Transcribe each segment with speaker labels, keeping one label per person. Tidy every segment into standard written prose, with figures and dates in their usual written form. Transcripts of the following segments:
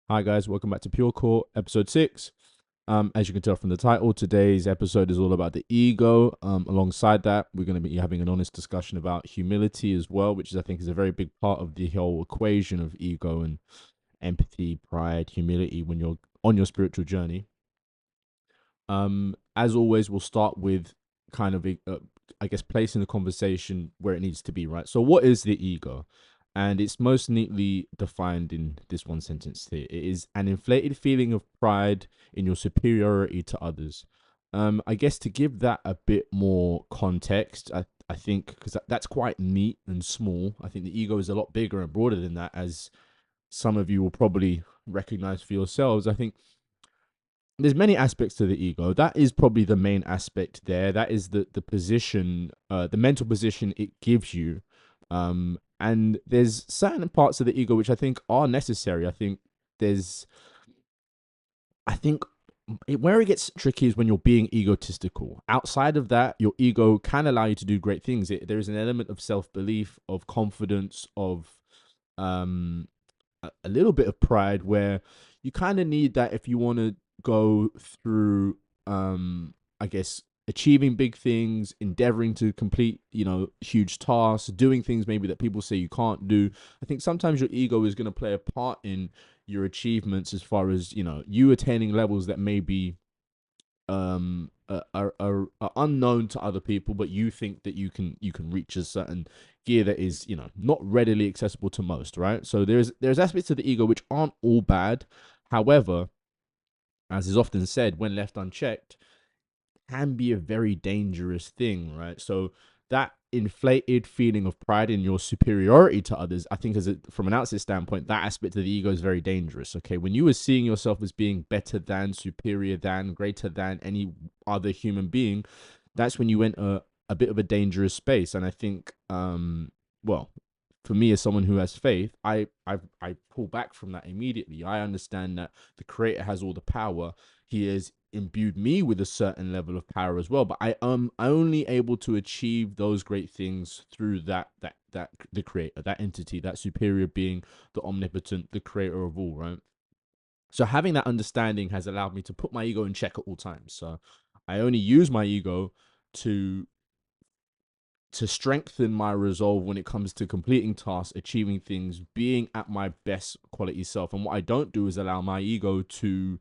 Speaker 1: Hi guys, welcome back to Pure Core, episode 6. As you can tell from the title, today's episode is all about the ego. Alongside that, we're going to be having an honest discussion about humility as well, which is I think is a very big part of the whole equation of ego and empathy, pride, humility when you're on your spiritual journey. As always, we'll start with kind of, I guess, placing the conversation where it needs to be, right? So, what is the ego? And it's most neatly defined in this one sentence here. It is an inflated feeling of pride in your superiority to others. I guess to give that a bit more context, I think because that's quite neat and small. I think the ego is a lot bigger and broader than that, as some of you will probably recognize for yourselves. I think there's many aspects to the ego. That is probably the main aspect there. That is the position, the mental position it gives you. And there's certain parts of the ego which I think are necessary. There's, I think where it gets tricky is when you're being egotistical. Outside of that, your ego can allow you to do great things. There is an element of self belief, of confidence, of um, a little bit of pride where you kind of need that if you want to go through I guess achieving big things, endeavoring to complete, huge tasks, doing things maybe that people say you can't do. I think sometimes your ego is going to play a part in your achievements as far as, you attaining levels that may be are unknown to other people, but you think that you can reach a certain gear that is not readily accessible to most, right? So there's aspects of the ego which aren't all bad. However, as is often said, when left unchecked, can be a very dangerous thing, right? So that inflated feeling of pride in your superiority to others, I think, from an outside standpoint, that aspect of the ego is very dangerous. Okay, when you are seeing yourself as being better than, superior than, greater than any other human being, that's when you enter a bit of a dangerous space. And I think, well, for me as someone who has faith, I pull back from that immediately. I understand that the Creator has all the power. He has imbued me with a certain level of power as well, but I am only able to achieve those great things through that the Creator, that entity, that superior being, the omnipotent, the creator of all, right? So having that understanding has allowed me to put my ego in check at all times. So I only use my ego to strengthen my resolve when it comes to completing tasks, achieving things, being at my best quality self. And what I don't do is allow my ego to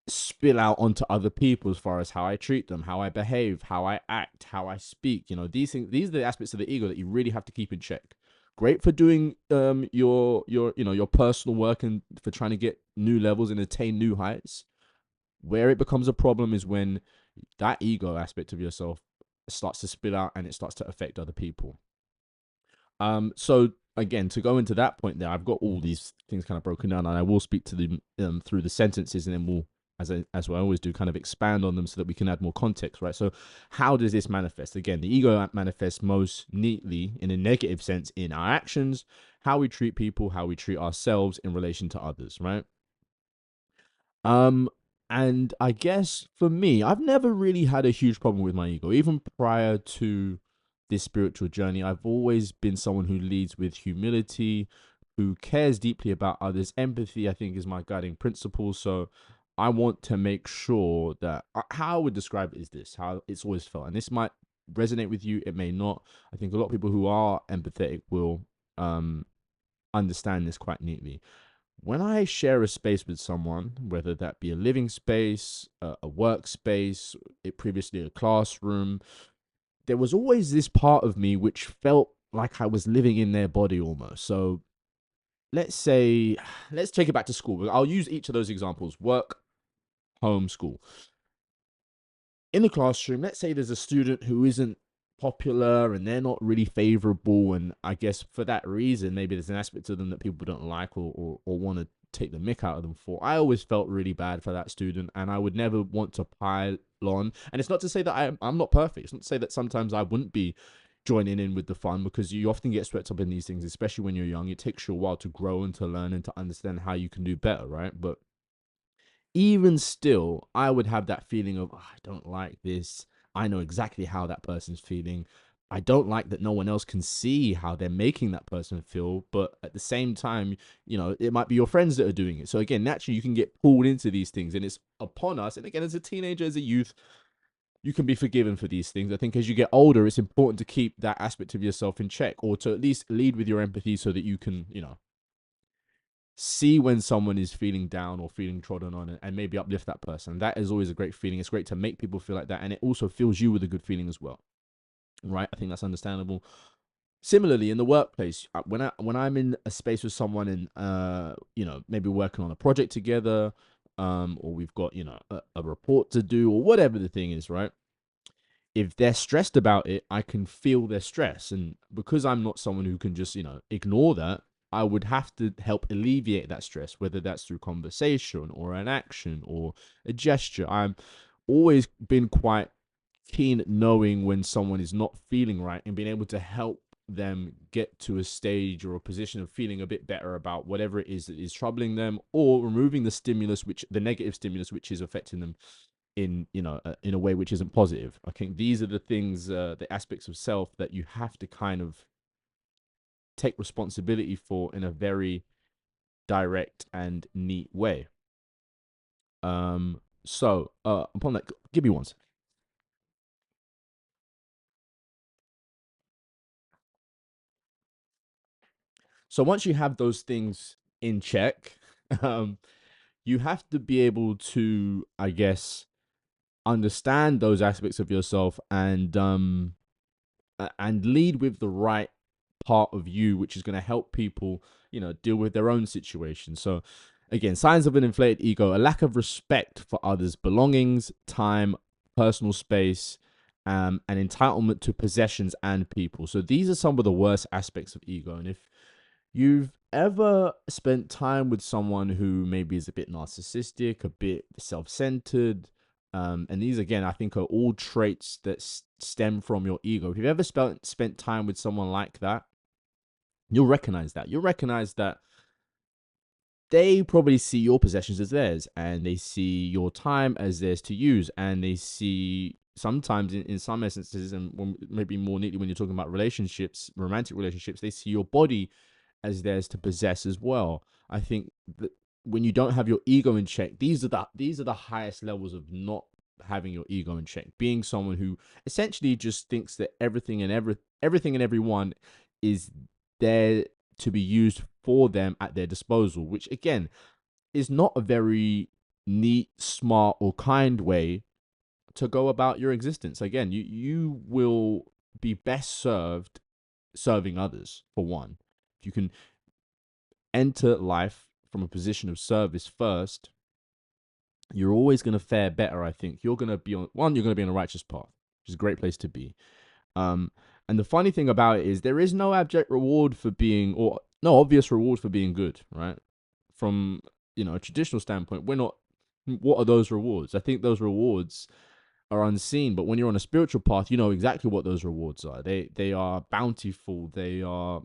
Speaker 1: spill out onto other people as far as how I treat them, how I behave, how I act, how I speak. These things, these are the aspects of the ego that you really have to keep in check. Great for doing your personal work and for trying to get new levels and attain new heights. Where it becomes a problem is when that ego aspect of yourself starts to spill out and it starts to affect other people. So again, to go into that point there, I've got all these things kind of broken down, and I will speak to them through the sentences, and then we'll, as I always do, kind of expand on them so that we can add more context, right? So, how does this manifest? Again, the ego manifests most neatly in a negative sense in our actions, how we treat people, how we treat ourselves in relation to others, right? Um, and I guess for me, I've never really had a huge problem with my ego, even prior to this spiritual journey. I've always been someone who leads with humility, who cares deeply about others. Empathy, I think, is my guiding principle. So I want to make sure that how I would describe it is this, how it's always felt. And this might resonate with you, it may not. I think a lot of people who are empathetic will understand this quite neatly. When I share a space with someone, whether that be a living space, a workspace, it previously a classroom, there was always this part of me which felt like I was living in their body almost. So let's say, let's take it back to school. I'll use each of those examples: work, home, school. In the classroom, let's say there's a student who isn't popular and they're not really favorable, and I guess for that reason maybe there's an aspect of them that people don't like or want to take the mick out of them for. I always felt really bad for that student, and I would never want to pile on. And it's not to say that I'm not perfect. It's not to say that sometimes I wouldn't be joining in with the fun, because you often get swept up in these things, especially when you're young. It takes you a while to grow and to learn and to understand how you can do better, right? But even still, I would have that feeling of, "Oh, I don't like this. I know exactly how that person's feeling. I don't like that no one else can see how they're making that person feel. But at the same time, it might be your friends that are doing it. So again, naturally, you can get pulled into these things, and it's upon us. And again, as a teenager, as a youth, you can be forgiven for these things. I think as you get older, it's important to keep that aspect of yourself in check, or to at least lead with your empathy so that you can, see when someone is feeling down or feeling trodden on, and maybe uplift that person. That is always a great feeling. It's great to make people feel like that. And it also fills you with a good feeling as well. Right? I think that's understandable. Similarly, in the workplace, when I'm in a space with someone, and maybe working on a project together, or we've got a report to do, or whatever the thing is, right? If they're stressed about it, I can feel their stress. And because I'm not someone who can just, ignore that, I would have to help alleviate that stress, whether that's through conversation or an action or a gesture. I'm always been quite keen at knowing when someone is not feeling right, and being able to help them get to a stage or a position of feeling a bit better about whatever it is that is troubling them, or removing the negative stimulus, which is affecting them in a way which isn't positive. I think these are the things, the aspects of self that you have to kind of take responsibility for in a very direct and neat way. Upon that, give me one. So once you have those things in check, um, you have to be able to, I guess, understand those aspects of yourself, and lead with the right part of you, which is going to help people, deal with their own situation. So, again, signs of an inflated ego: a lack of respect for others' belongings, time, personal space, and entitlement to possessions and people. So, these are some of the worst aspects of ego. And if you've ever spent time with someone who maybe is a bit narcissistic, a bit self-centered, and these again, I think, are all traits that stem from your ego. If you've ever spent time with someone like that, you'll recognize that. You'll recognize that they probably see your possessions as theirs, and they see your time as theirs to use, and they see sometimes in some instances, and maybe more neatly when you're talking about relationships, romantic relationships, they see your body as theirs to possess as well. I think that when you don't have your ego in check, these are the highest levels of not having your ego in check. Being someone who essentially just thinks that everything and everyone is there to be used for them at their disposal, which again is not a very neat, smart, or kind way to go about your existence. Again, you will be best served serving others, for one. If you can enter life from a position of service first, you're always going to fare better. I think you're going to be you're going to be on a righteous path, which is a great place to be. Um, and the funny thing about it is there is no abject reward for being, or no obvious reward for being good, right? From, a traditional standpoint, we're not, what are those rewards? I think those rewards are unseen, but when you're on a spiritual path, you know exactly what those rewards are. They are bountiful, they are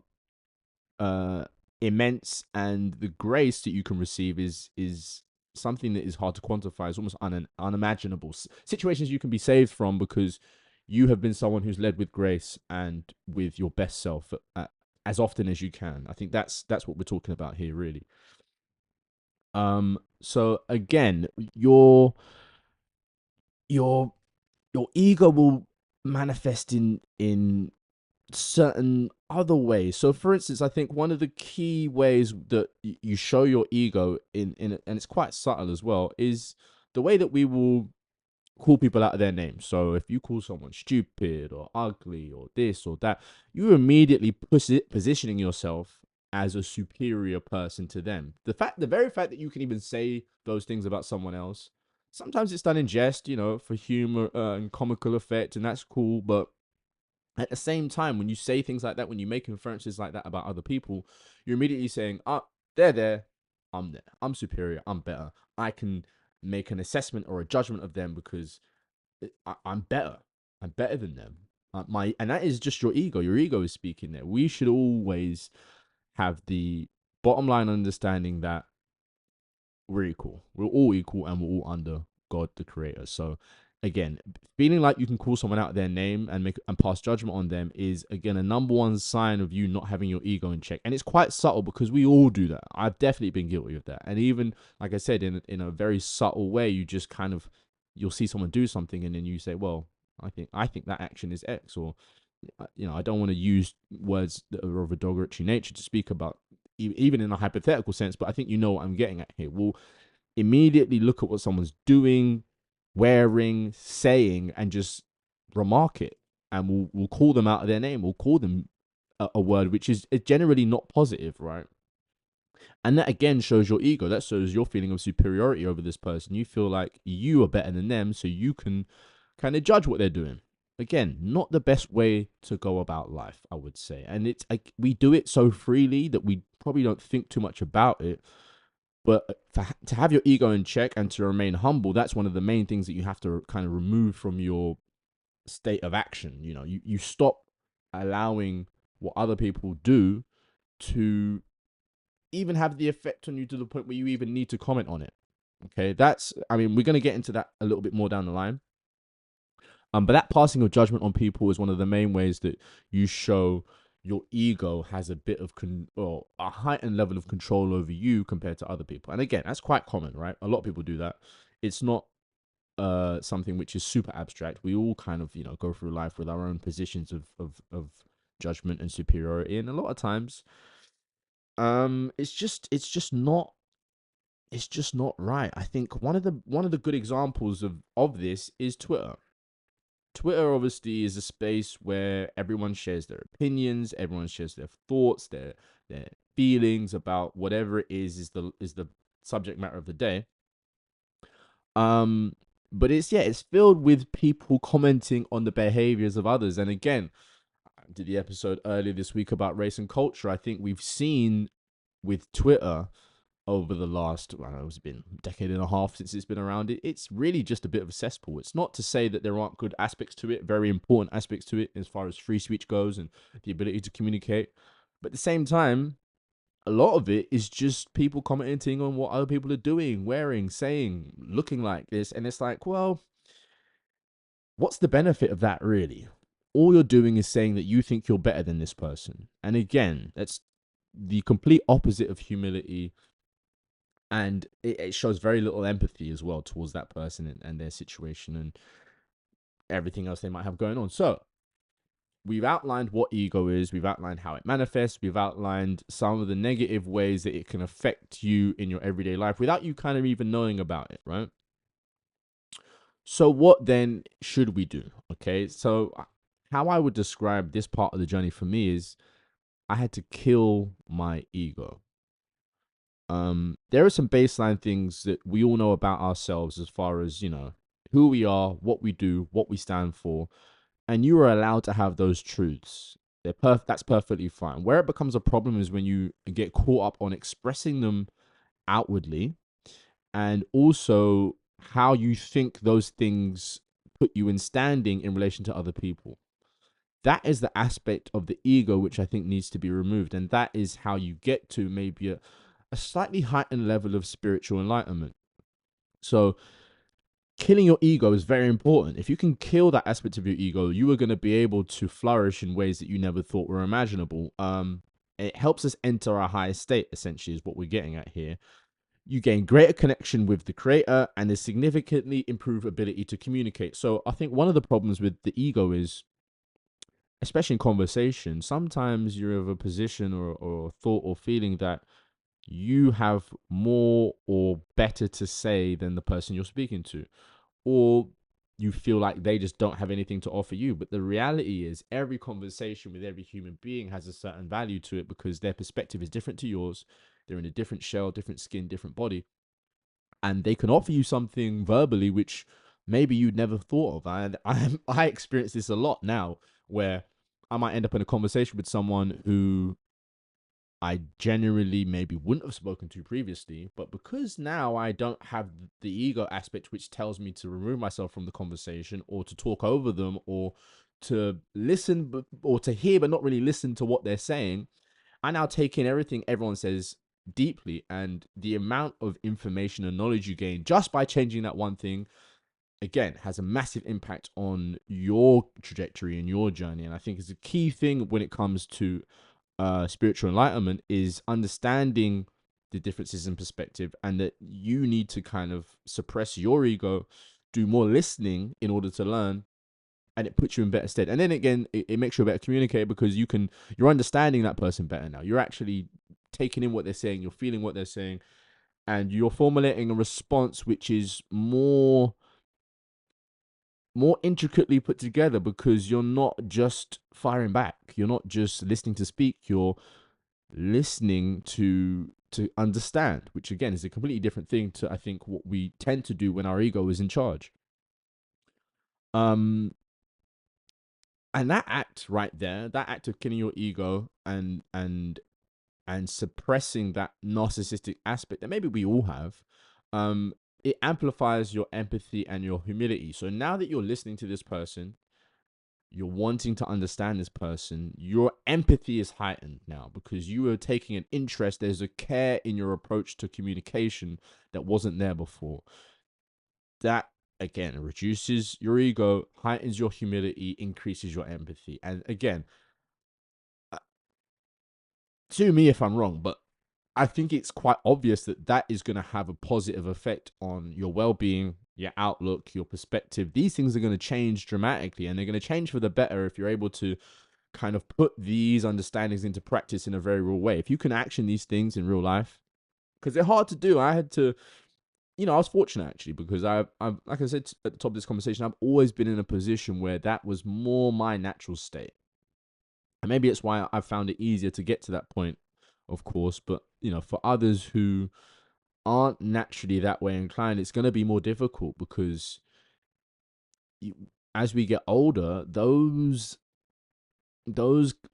Speaker 1: uh immense, and the grace that you can receive is something that is hard to quantify. It's almost unimaginable situations you can be saved from, because you have been someone who's led with grace and with your best self as often as you can. I think that's what we're talking about here, really. So again, your your ego will manifest in certain other ways. So, for instance, I think one of the key ways that you show your ego and it's quite subtle as well, is the way that we will call people out of their names. So, if you call someone stupid or ugly or this or that, you're immediately positioning yourself as a superior person to them. The very fact that you can even say those things about someone else. Sometimes it's done in jest, for humor and comical effect, and that's cool. But at the same time, when you say things like that, when you make inferences like that about other people, you're immediately saying, they're there, I'm there, I'm superior, I'm better. I can make an assessment or a judgment of them because I'm better. I'm better than them. And that is just your ego. Your ego is speaking there. We should always have the bottom line understanding that we're equal. We're all equal, and we're all under God, the Creator. So again, feeling like you can call someone out their name and make and pass judgment on them is again a number one sign of you not having your ego in check. And it's quite subtle because we all do that. I've definitely been guilty of that. And even like I said, in a very subtle way, you just kind of you'll see someone do something and then you say, well, I think that action is X, or I don't want to use words that are of a derogatory nature to speak about even in a hypothetical sense, but I think you know what I'm getting at here. We'll immediately look at what someone's doing, wearing, saying, and just remark it. And we'll call them out of their name. We'll call them a word which is generally not positive, right? And that again shows your ego. That shows your feeling of superiority over this person. You feel like you are better than them, so you can kind of judge what they're doing. Again, not the best way to go about life, I would say. And it's like we do it so freely that we probably don't think too much about it. But to have your ego in check and to remain humble, that's one of the main things that you have to kind of remove from your state of action. You stop allowing what other people do to even have the effect on you to the point where you even need to comment on it. Okay, I mean, we're going to get into that a little bit more down the line. But that passing of judgment on people is one of the main ways that you show your ego has a bit of or a heightened level of control over you compared to other people. And again, that's quite common, right? A lot of people do that. It's not something which is super abstract. We all kind of go through life with our own positions of judgment and superiority, and a lot of times it's just not right. I think one of the good examples of this is Twitter. Twitter obviously is a space where everyone shares their opinions, everyone shares their thoughts, their feelings about whatever it is the subject matter of the day. But it's filled with people commenting on the behaviors of others. And again, I did the episode earlier this week about race and culture. I think we've seen with Twitter over the last, I don't know, it's been a decade and a half since it's been around. It's really just a bit of a cesspool. It's not to say that there aren't good aspects to it, very important aspects to it as far as free speech goes and the ability to communicate. But at the same time, a lot of it is just people commenting on what other people are doing, wearing, saying, looking like this. And it's like, well, what's the benefit of that really? All you're doing is saying that you think you're better than this person. And again, that's the complete opposite of humility, and it shows very little empathy as well towards that person and their situation and everything else they might have going on. So we've outlined what ego is, we've outlined how it manifests, we've outlined some of the negative ways that it can affect you in your everyday life without you kind of even knowing about it, right? So what then should we do? Okay, so how I would describe this part of the journey for me is I had to kill my ego. There are some baseline things that we all know about ourselves as far as, who we are, what we do, what we stand for, and you are allowed to have those truths. That's perfectly fine. Where it becomes a problem is when you get caught up on expressing them outwardly, and also how you think those things put you in standing in relation to other people. That is the aspect of the ego which I think needs to be removed, and that is how you get to maybe a slightly heightened level of spiritual enlightenment. So killing your ego is very important. If you can kill that aspect of your ego, you are going to be able to flourish in ways that you never thought were imaginable. It helps us enter our highest state, essentially, is what we're getting at here. You gain greater connection with the creator and a significantly improved ability to communicate. So I think one of the problems with the ego is, especially in conversation, sometimes you're of a position or thought or feeling that you have more or better to say than the person you're speaking to, or you feel like they just don't have anything to offer you. But the reality is every conversation with every human being has a certain value to it because their perspective is different to yours. They're in a different shell, different skin, different body, and they can offer you something verbally which maybe you'd never thought of. And I experience this a lot now, where I might end up in a conversation with someone who I genuinely maybe wouldn't have spoken to previously, but because now I don't have the ego aspect which tells me to remove myself from the conversation or to talk over them or to listen or to hear but not really listen to what they're saying, I now take in everything everyone says deeply, and the amount of information and knowledge you gain just by changing that one thing again, has a massive impact on your trajectory and your journey. And I think it's a key thing when it comes to spiritual enlightenment is understanding the differences in perspective, and that you need to kind of suppress your ego, do more listening in order to learn, and it puts you in better stead. And then again, it makes you a better communicator because you're understanding that person better now. You're actually taking in what they're saying, you're feeling what they're saying, and you're formulating a response which is more intricately put together, because you're not just firing back, you're not just listening to speak, you're listening to understand, which again is a completely different thing to, I think, what we tend to do when our ego is in charge. um and that act right there, that act of killing your ego and suppressing that narcissistic aspect that maybe we all have, um it amplifies your empathy and your humility. So now that you're listening to this person, you're wanting to understand this person, your empathy is heightened now because you are taking an interest. There's a care in your approach to communication that wasn't there before. That, again, reduces your ego, heightens your humility, increases your empathy. And again, uh, sue me if I'm wrong, but I think it's quite obvious that that is going to have a positive effect on your well-being, your outlook, your perspective. These things are going to change dramatically, and they're going to change for the better if you're able to kind of put these understandings into practice in a very real way. If you can action these things in real life, because they're hard to do. I had to, I was fortunate actually, because I've, like I said at the top of this conversation, I've always been in a position where that was more my natural state. And maybe it's why I found it easier to get to that point, of course. But, for others who aren't naturally that way inclined, it's going to be more difficult because you, as we get older, those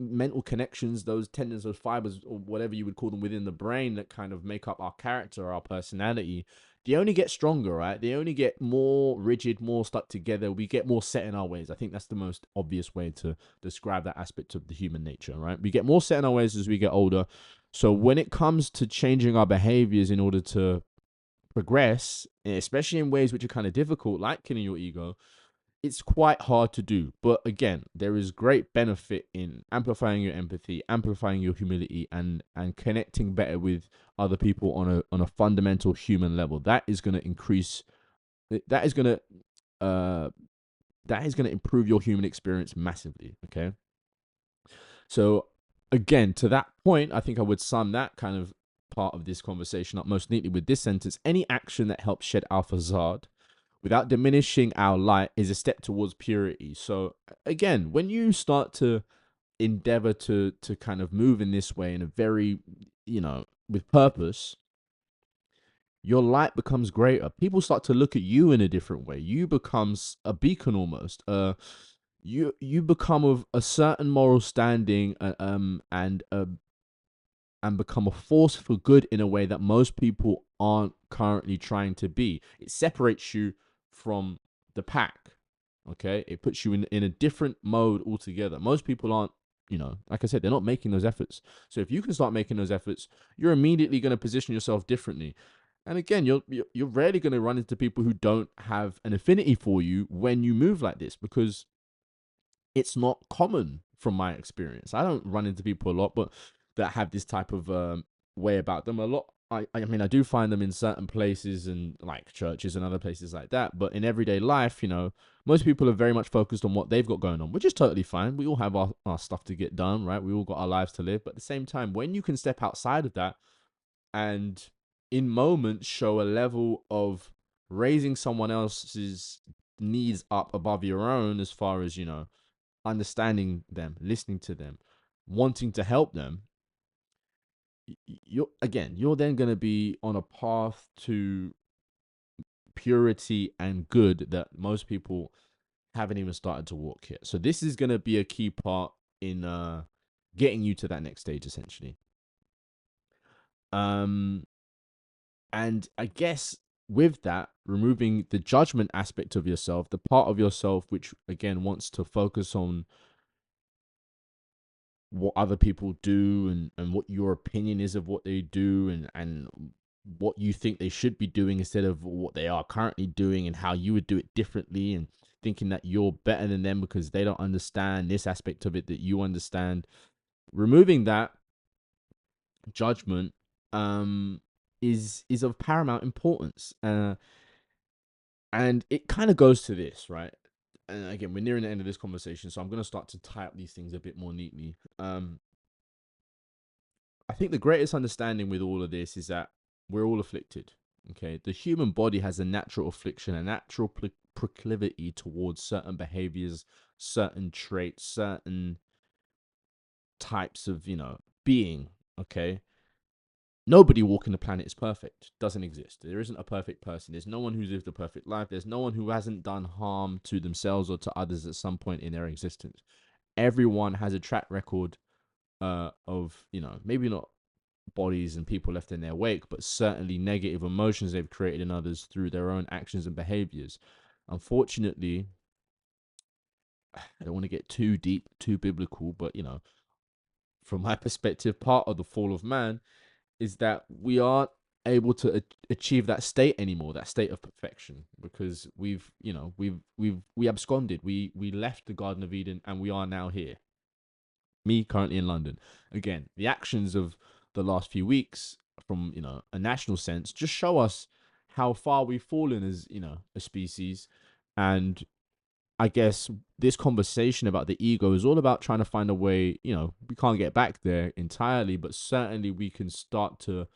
Speaker 1: mental connections, those tendons, those fibers, or whatever you would call them within the brain that kind of make up our character, our personality, they only get stronger, right? They only get more rigid, more stuck together. We get more set in our ways. I think that's the most obvious way to describe that aspect of the human nature, right? We get more set in our ways as we get older. So when it comes to changing our behaviors in order to progress, especially in ways which are kind of difficult, like killing your ego, it's quite hard to do. But again, there is great benefit in amplifying your empathy, amplifying your humility, and connecting better with other people on a fundamental human level. That is going to increase. That is going to uh that is going to improve your human experience massively. Okay, so again, to that point, I think I would sum that kind of part of this conversation up most neatly with this sentence: any action that helps shed our facade without diminishing our light is a step towards purity. So again, when you start to endeavor to kind of move in this way in a very, with purpose, your light becomes greater. People start to look at you in a different way. You become a beacon almost. You become of a certain moral standing, and become a force for good in a way that most people aren't currently trying to be. It separates you from the pack. Okay. It puts you in a different mode altogether. Most people aren't, like I said, they're not making those efforts. So if you can start making those efforts, you're immediately going to position yourself differently. And again, you're rarely going to run into people who don't have an affinity for you when you move like this, because it's not common from my experience. I don't run into people a lot, but that have this type of way about them a lot. I mean, I do find them in certain places and like churches and other places like that. But in everyday life, most people are very much focused on what they've got going on, which is totally fine. We all have our stuff to get done, right? We all got our lives to live. But at the same time, when you can step outside of that and in moments show a level of raising someone else's needs up above your own, as far as, understanding them, listening to them, wanting to help them, you're then going to be on a path to purity and good that most people haven't even started to walk yet. So this is going to be a key part in getting you to that next stage, essentially. Um, and I guess with that, removing the judgment aspect of yourself, the part of yourself which again wants to focus on what other people do, and what your opinion is of what they do, and what you think they should be doing instead of what they are currently doing, and how you would do it differently, and thinking that you're better than them because they don't understand this aspect of it that you understand. Removing that judgment is of paramount importance. And it kind of goes to this, right? And again, we're nearing the end of this conversation, so I'm going to start to tie up these things a bit more neatly. I think the greatest understanding with all of this is that we're all afflicted. Okay, the human body has a natural affliction, a natural proclivity towards certain behaviors, certain traits, certain types of, being. Okay, nobody walking the planet is perfect. Doesn't exist. There isn't a perfect person. There's no one who's lived a perfect life. There's no one who hasn't done harm to themselves or to others at some point in their existence. Everyone has a track record of, maybe not bodies and people left in their wake, but certainly negative emotions they've created in others through their own actions and behaviors. Unfortunately, I don't want to get too deep, too biblical, but from my perspective, part of the fall of man is that we aren't able to achieve that state anymore, that state of perfection, because we absconded, we left the Garden of Eden, and we are now here. Me currently in London. Again, the actions of the last few weeks, from a national sense, just show us how far we've fallen as a species. And I guess this conversation about the ego is all about trying to find a way. We can't get back there entirely, but certainly we can start to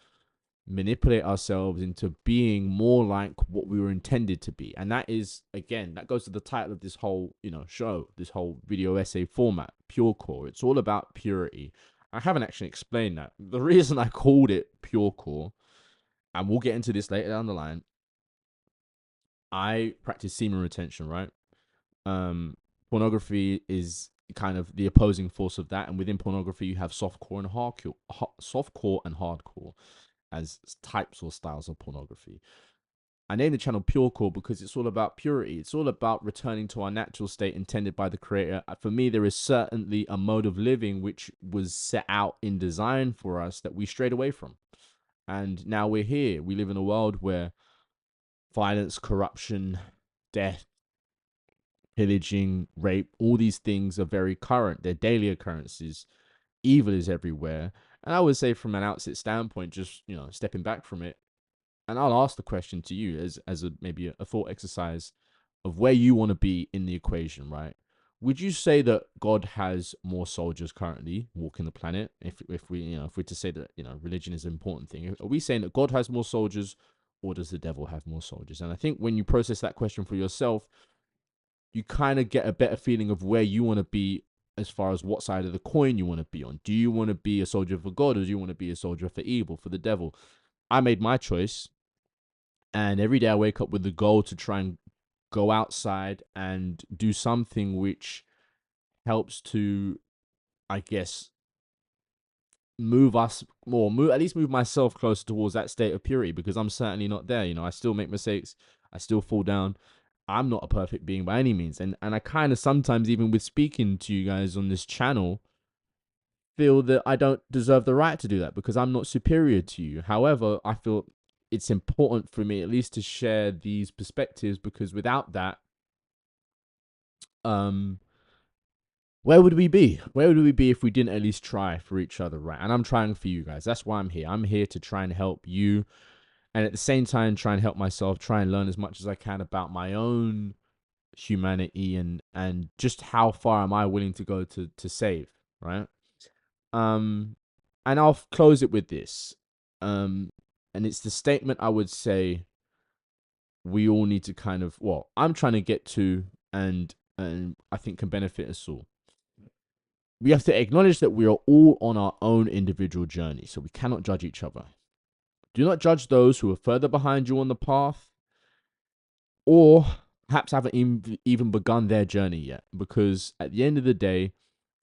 Speaker 1: manipulate ourselves into being more like what we were intended to be. And that is, again, that goes to the title of this whole show, this whole video essay format, Pure Core. It's all about purity. I haven't actually explained that. The reason I called it Pure Core, and we'll get into this later down the line, I practice semen retention, right? Pornography is kind of the opposing force of that, and within pornography you have softcore and hardcore, softcore and hardcore as types or styles of pornography. I named the channel Pure Core because it's all about purity. It's all about returning to our natural state intended by the creator. For me, there is certainly a mode of living which was set out in design for us that we strayed away from. And now we're here. We live in a world where violence, corruption, death, pillaging, rape, all these things are very current. They're daily occurrences. Evil is everywhere. And I would say, from an outset standpoint, just stepping back from it, and I'll ask the question to you as maybe a thought exercise of where you want to be in the equation, right? Would you say that God has more soldiers currently walking the planet? If we're to say that religion is an important thing, are we saying that God has more soldiers, or does the devil have more soldiers? And I think when you process that question for yourself, you kind of get a better feeling of where you want to be as far as what side of the coin you want to be on. Do you want to be a soldier for God, or do you want to be a soldier for evil, for the devil? I made my choice, and every day I wake up with the goal to try and go outside and do something which helps to, I guess, move us more, at least move myself closer towards that state of purity, because I'm certainly not there. I still make mistakes. I still fall down. I'm not a perfect being by any means. And I kind of sometimes, even with speaking to you guys on this channel, feel that I don't deserve the right to do that because I'm not superior to you. However, I feel it's important for me at least to share these perspectives, because without that, where would we be? Where would we be if we didn't at least try for each other, right? And I'm trying for you guys. That's why I'm here. I'm here to try and help you, and at the same time try and help myself, try and learn as much as I can about my own humanity, and just how far am I willing to go to save, right? Um and I'll close it with this. And it's the statement I would say we all need to kind of, well, I'm trying to get to, and I think can benefit us all. We have to acknowledge that we are all on our own individual journey, so we cannot judge each other. Do not judge those who are further behind you on the path, or perhaps haven't even begun their journey yet, because at the end of the day,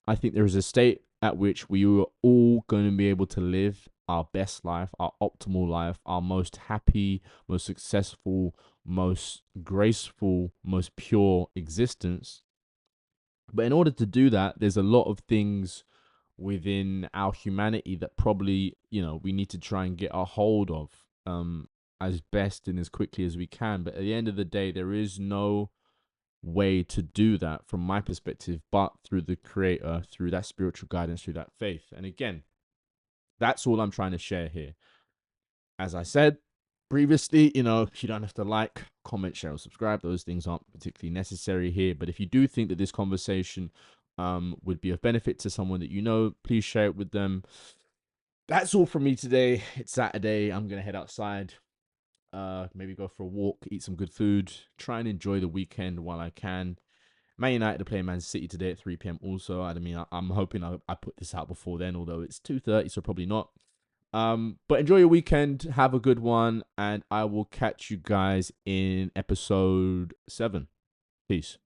Speaker 1: I think there is a state at which we are all going to be able to live our best life, our optimal life, our most happy, most successful, most graceful, most pure existence. But in order to do that, there's a lot of things within our humanity that probably, we need to try and get a hold of. as best and as quickly as we can. But at the end of the day, there is no way to do that from my perspective, but through the creator, through that spiritual guidance, through that faith. And again, that's all I'm trying to share here. As I said previously, you don't have to like, comment, share, or subscribe. Those things aren't particularly necessary here. But if you do think that this conversation would be of benefit to someone that you know, please share it with them. That's all from me today. It's Saturday. I'm gonna head outside, maybe go for a walk, eat some good food, try and enjoy the weekend while I can. Man United are playing Man City today at 3 p.m. also. I mean, I'm hoping I put this out before then, although it's 2:30, so probably not. But enjoy your weekend, have a good one, and I will catch you guys in episode 7. Peace.